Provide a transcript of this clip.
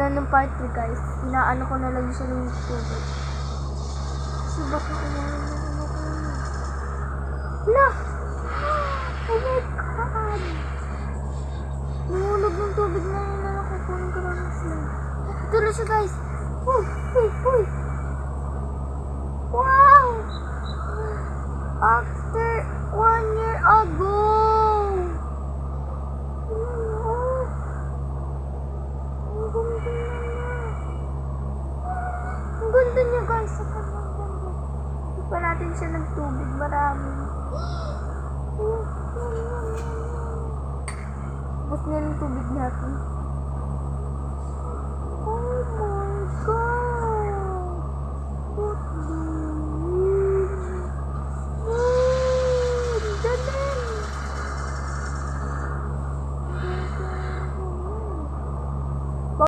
na ng part 3 guys. Inaano ko na lang siya ng tubig. Kasi baka umarin na ano ko yun. La! Oh my God! Nahulog ng tubig na yun na nakukunin ko lang ng slime. Ito na siya guys! Uy! Uy! Uy! Wow! After 1 year ago! Ang ganda niya guys. Ang ganda. Hindi pa natin siya nagtubig. Marami. Bus na yung tubig natin.